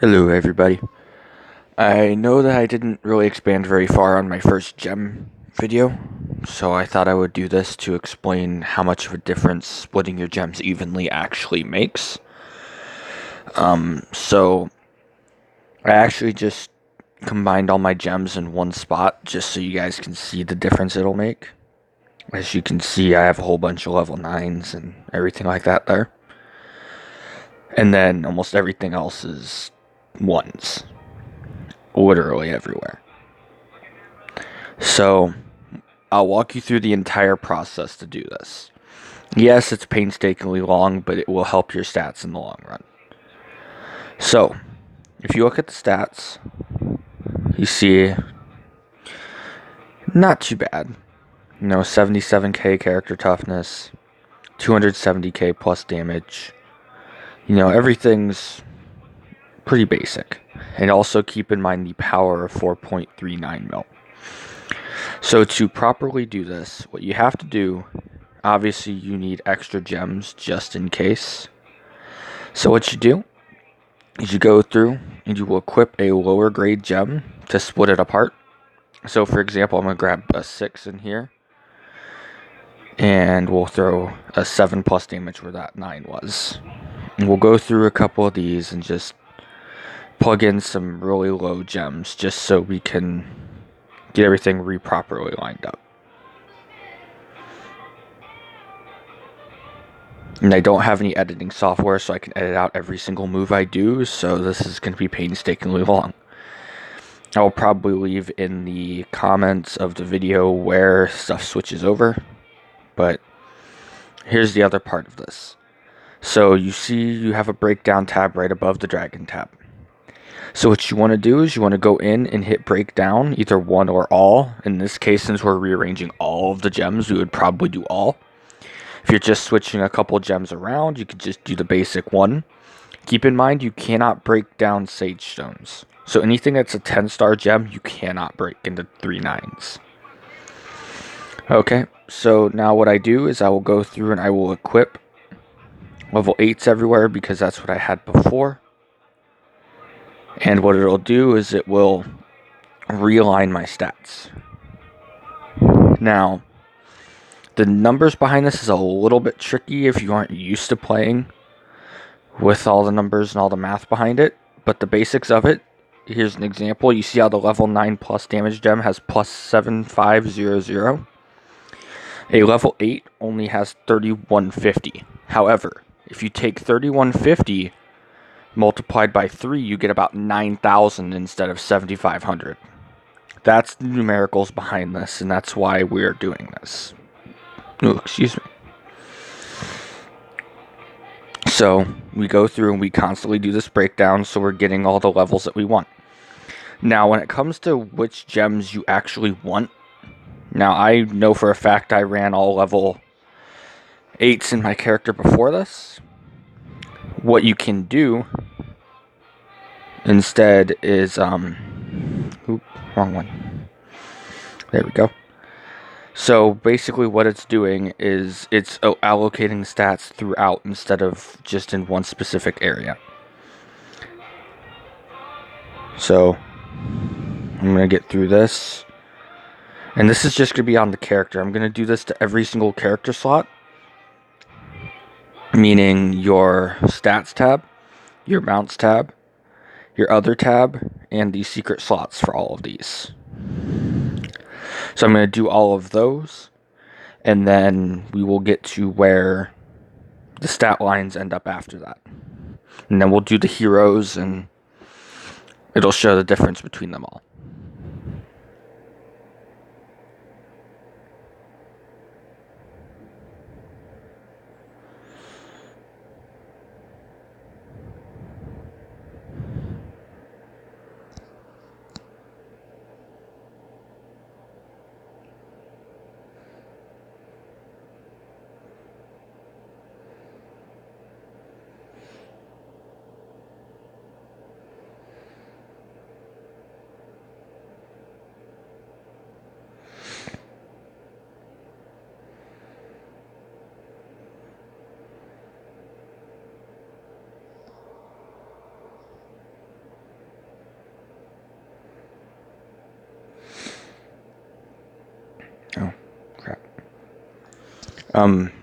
Hello, everybody. I know that I didn't really expand very far on my first gem video, so I thought I would do this to explain how much of a difference splitting your gems evenly actually makes. So I actually just combined all my gems in one spot just so you guys can see the difference it'll make. As you can see, I have a whole bunch of level 9s and everything like that there. And then almost everything else is 1s. Literally everywhere. So I'll walk you through the entire process to do this. Yes, it's painstakingly long, but it will help your stats in the long run. So, if you look at the stats, you see not too bad. 77k character toughness, 270k plus damage. Everything's pretty basic. And also keep in mind the power of 4.39 mil. So to properly do this, what you have to do, obviously you need extra gems just in case. So what you do is you go through and you will equip a lower grade gem to split it apart. So for example, I'm going to grab a 6 in here. And we'll throw a 7 plus damage where that 9 was. And we'll go through a couple of these and just plug in some really low gems just so we can get everything properly lined up. And I don't have any editing software, so I can edit out every single move I do, so this is going to be painstakingly long. I will probably leave in the comments of the video where stuff switches over, but here's the other part of this. So you see you have a breakdown tab right above the dragon tab. So what you want to do is you want to go in and hit breakdown, either one or all. In this case, since we're rearranging all of the gems, we would probably do all. If you're just switching a couple gems around, you could just do the basic one. Keep in mind, you cannot break down sage stones. So anything that's a 10-star gem, you cannot break into 3 9s. Okay, so now what I do is I will go through and I will equip level 8s everywhere because that's what I had before. And what it'll do is it will realign my stats. Now, the numbers behind this is a little bit tricky if you aren't used to playing with all the numbers and all the math behind it, but the basics of it, here's an example. You see how the level 9 plus damage gem has plus 7500. A level 8 only has 3150. However, if you take 3150 multiplied by 3, you get about 9,000 instead of 7,500. That's the numericals behind this, and that's why we're doing this. Oh, excuse me. So we go through and we constantly do this breakdown, so we're getting all the levels that we want. Now, when it comes to which gems you actually want, now I know for a fact I ran all level 8s in my character before this. What you can do instead is, wrong one. There we go. So basically what it's doing is it's allocating stats throughout instead of just in one specific area. So I'm going to get through this. And this is just going to be on the character. I'm going to do this to every single character slot. Meaning your stats tab, your mounts tab, your other tab, and the secret slots for all of these. So I'm going to do all of those. And then we will get to where the stat lines end up after that. And then we'll do the heroes and it'll show the difference between them all.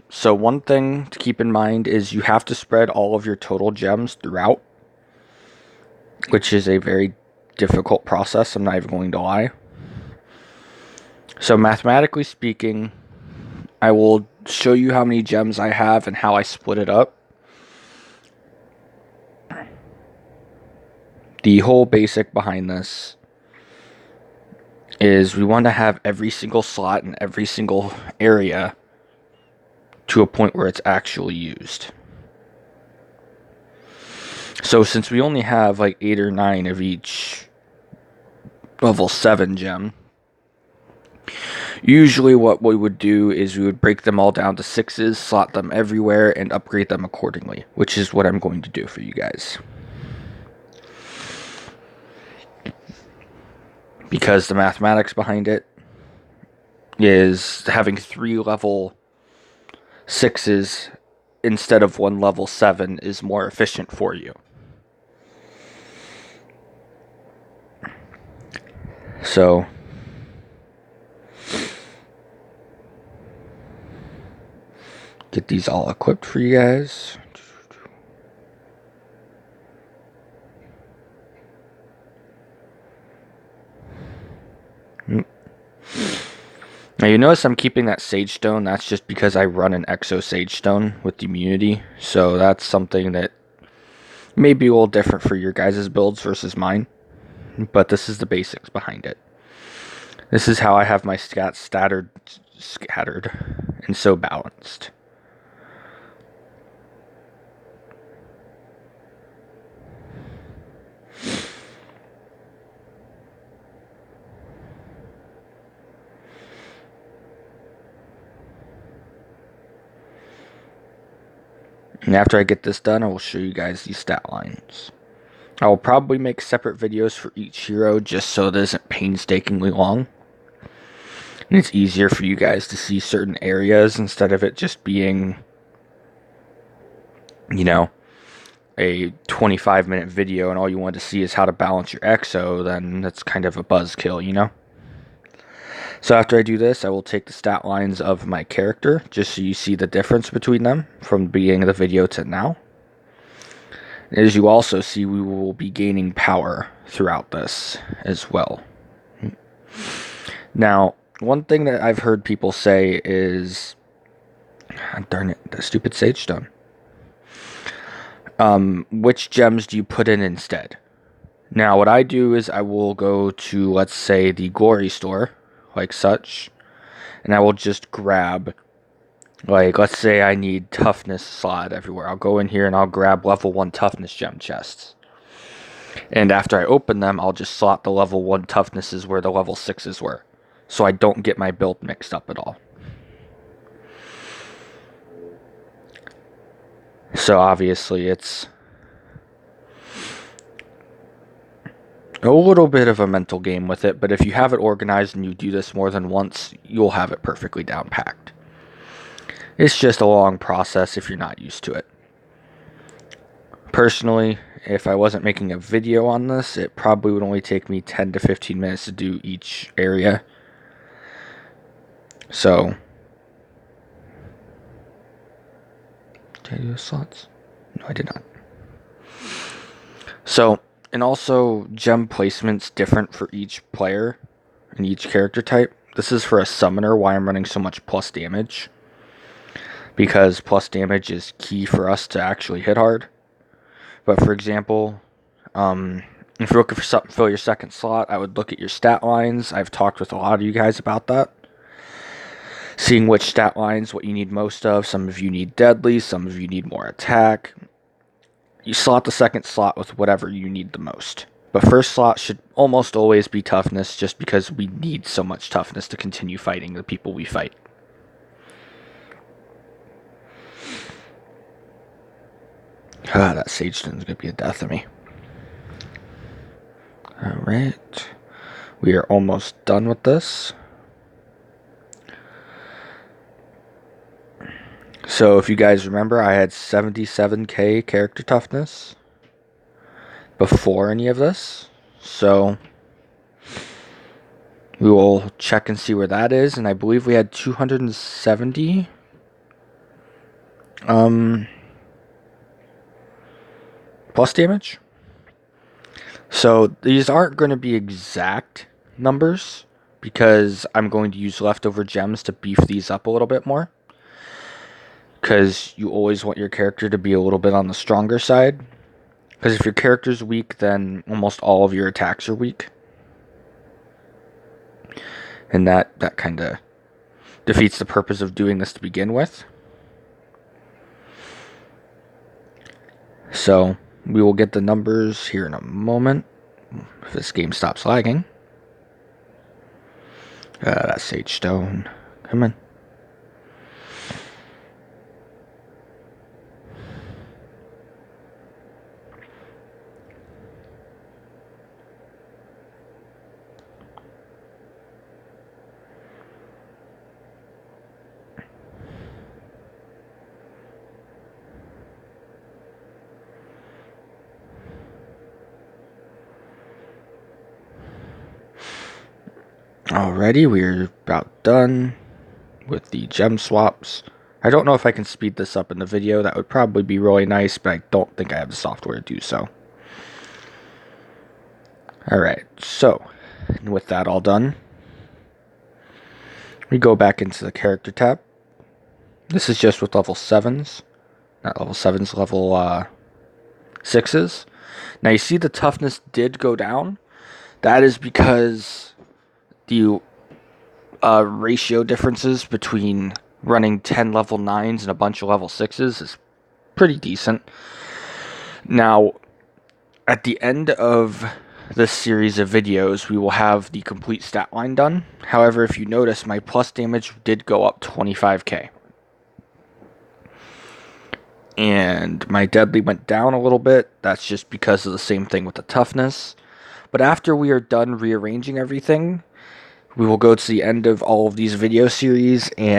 So one thing to keep in mind is you have to spread all of your total gems throughout, which is a very difficult process, I'm not even going to lie. So mathematically speaking, I will show you how many gems I have and how I split it up. The whole basic behind this is we want to have every single slot in every single area to a point where it's actually used. So since we only have like 8 or 9 of each level 7 gem, usually what we would do is we would break them all down to 6s, slot them everywhere, and upgrade them accordingly, which is what I'm going to do for you guys. Because the mathematics behind it is having 3 level 6s instead of 1 level 7 is more efficient for you. So get these all equipped for you guys. Now you notice I'm keeping that Sage Stone. That's just because I run an Exo Sage Stone with immunity. So that's something that may be a little different for your guys' builds versus mine. But this is the basics behind it. This is how I have my stats scattered and so balanced. And after I get this done, I will show you guys these stat lines. I will probably make separate videos for each hero just so it isn't painstakingly long. And it's easier for you guys to see certain areas instead of it just being, you know, a 25-minute video and all you want to see is how to balance your Exo, then that's kind of a buzzkill, you know? So after I do this, I will take the stat lines of my character, just so you see the difference between them from the beginning of the video to now. As you also see, we will be gaining power throughout this as well. Now, one thing that I've heard people say is, darn it, the stupid Sage Stone. Which gems do you put in instead? Now, what I do is I will go to, let's say, the Glory Store, like such, and I will just grab, like, let's say I need toughness slot everywhere. I'll go in here and I'll grab level 1 toughness gem chests. And after I open them, I'll just slot the level 1 toughnesses where the level 6s were, so I don't get my build mixed up at all. So obviously it's a little bit of a mental game with it, but if you have it organized and you do this more than once, you'll have it perfectly down packed. It's just a long process if you're not used to it. Personally, if I wasn't making a video on this, it probably would only take me 10 to 15 minutes to do each area. So, did I do the slots? No, I did not. So, and also, gem placement's different for each player and each character type. This is for a summoner, why I'm running so much plus damage. Because plus damage is key for us to actually hit hard. But for example, if you're looking for something to fill your second slot, I would look at your stat lines. I've talked with a lot of you guys about that. Seeing which stat lines, what you need most of. Some of you need deadly, some of you need more attack. You slot the second slot with whatever you need the most. But first slot should almost always be toughness, just because we need so much toughness to continue fighting the people we fight. That Sage Stone's going to be a death of me. Alright. We are almost done with this. So if you guys remember, I had 77k character toughness before any of this. So we will check and see where that is. And I believe we had 270 Plus damage. So these aren't going to be exact numbers because I'm going to use leftover gems to beef these up a little bit more. Because you always want your character to be a little bit on the stronger side. Because if your character's weak, then almost all of your attacks are weak. And that kind of defeats the purpose of doing this to begin with. So we will get the numbers here in a moment. If this game stops lagging. That's Sage Stone. Come on. Alrighty, we're about done with the gem swaps. I don't know if I can speed this up in the video. That would probably be really nice, but I don't think I have the software to do so. Alright, so with that all done, we go back into the character tab. This is just with level 7s. Not level 7s, level 6s. Now you see the toughness did go down. That is because the ratio differences between running 10 level 9s and a bunch of level 6s is pretty decent. Now, at the end of this series of videos, we will have the complete stat line done. However, if you notice, my plus damage did go up 25k. And my deadly went down a little bit. That's just because of the same thing with the toughness. But after we are done rearranging everything, we will go to the end of all of these video series and